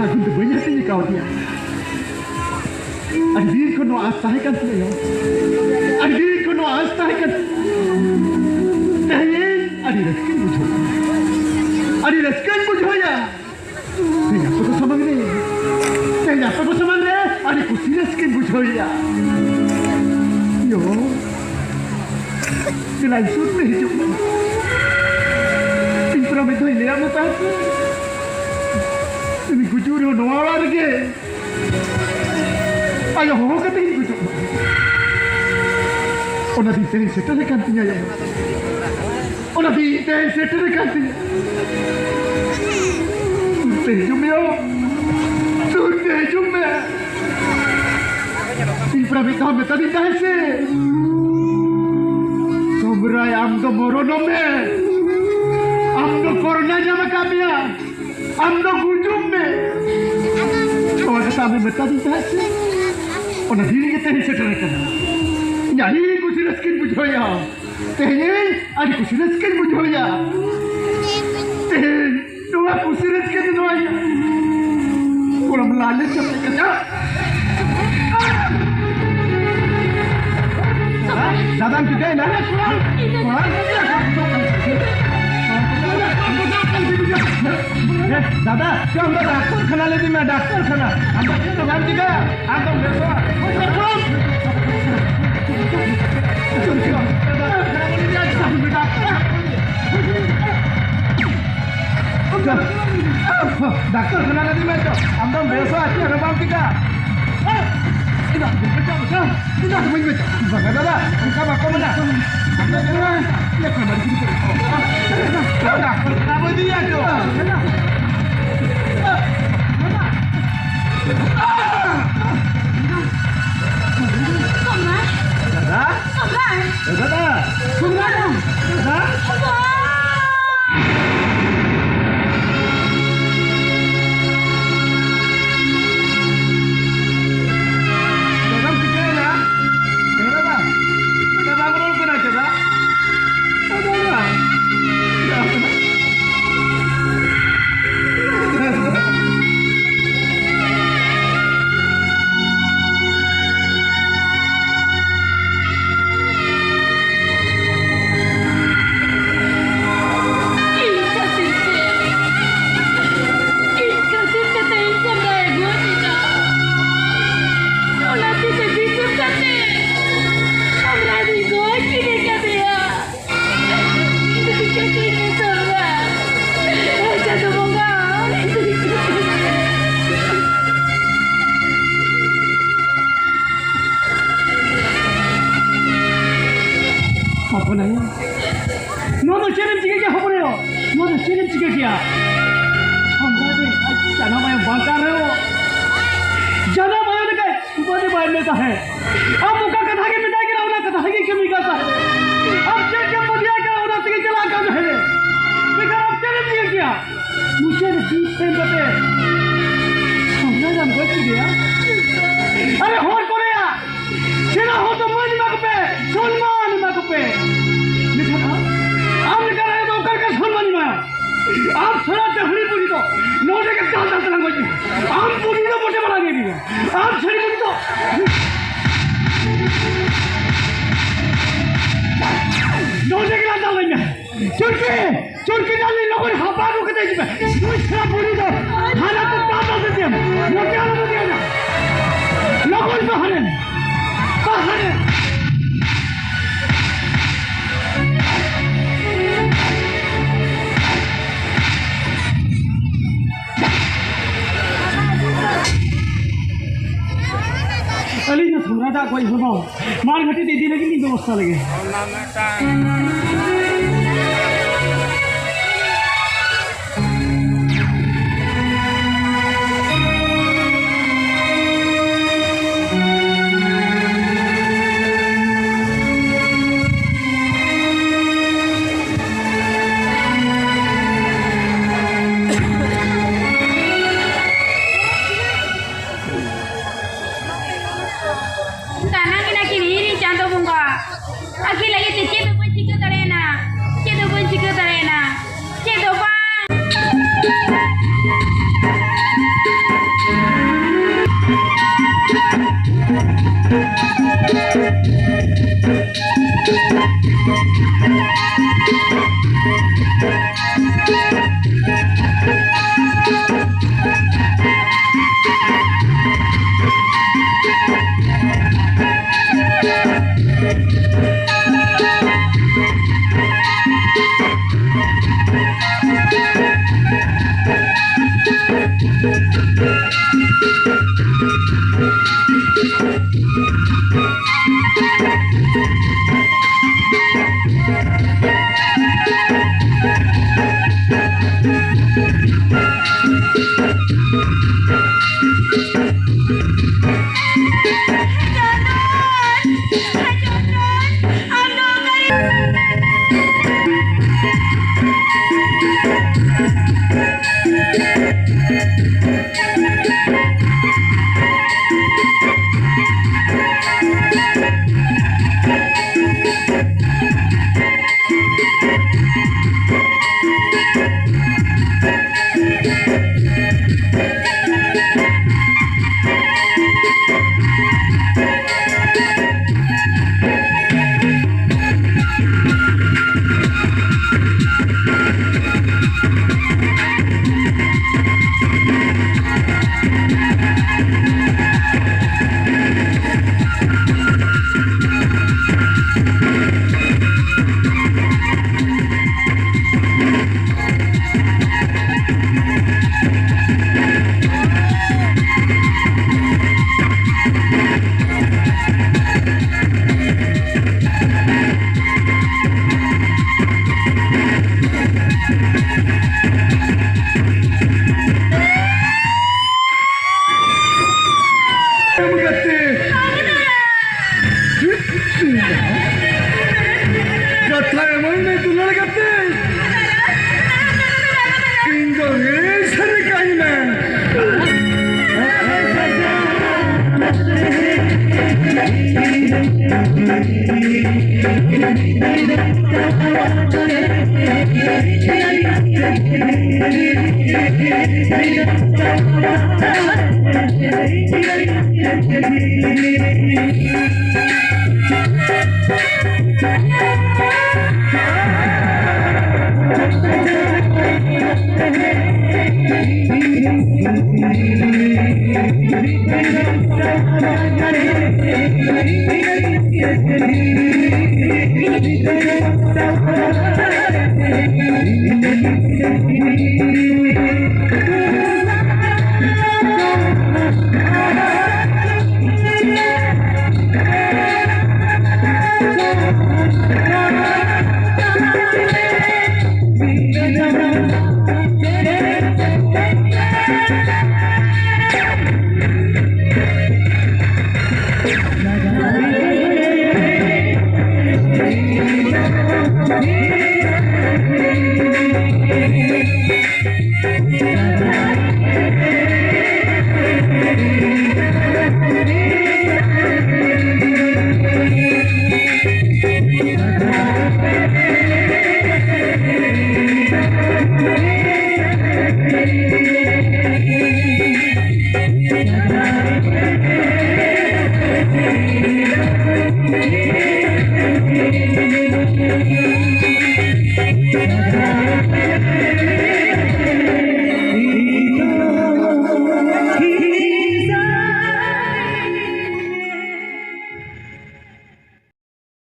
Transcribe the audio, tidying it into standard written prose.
sagun tu banyak ni kau dia. Adik kau no astahikan tu ya. Adik kau no astahikan. Tehnya adik reskin bujuk. Adik reskin bujuk ya. Tehnya apa sama ni? Tehnya apa sama ni? Adik kusi reskin bujuk ya. Yo. Selain sud ni hidup. Impra betul ini apa tak? Ini kujur ho Nowa lagi. Ayo ho kata ini kujur. Ona di teh Setah kantinya ya. Ona di teh Setah kantinya. Teh jumio. Teh jumio. Impra betul betul di teh se. Sobrai amdo moronome. Amdo coronanya makamnya. Amdo gujumnya. Kalau kata kami betadi sahaja. Ona diri kita ini sederhana. Nyahi kusilaskin bujoya. Tehnya adik kusilaskin bujoya. Teh Nowa kusilaskin Nowa. Kalau melalui sampai kena. Daram kita ini. दादा क्या हम doctor खाना ले दी मैं doctor खाना हम बच्चे तो घर दिखा हम तो देखो डॉक्टर खाना ले दी मैं तो हम तो देखो अच्छे रबाम दिखा tidak betul tidak betul bapak dadah kita bakal mana anda jangan ya kabar gitu dadah apa dia tu कोई मार घटी दे दी लेकिन नहीं व्यवस्था लगे Aquí lagi tikin, tikin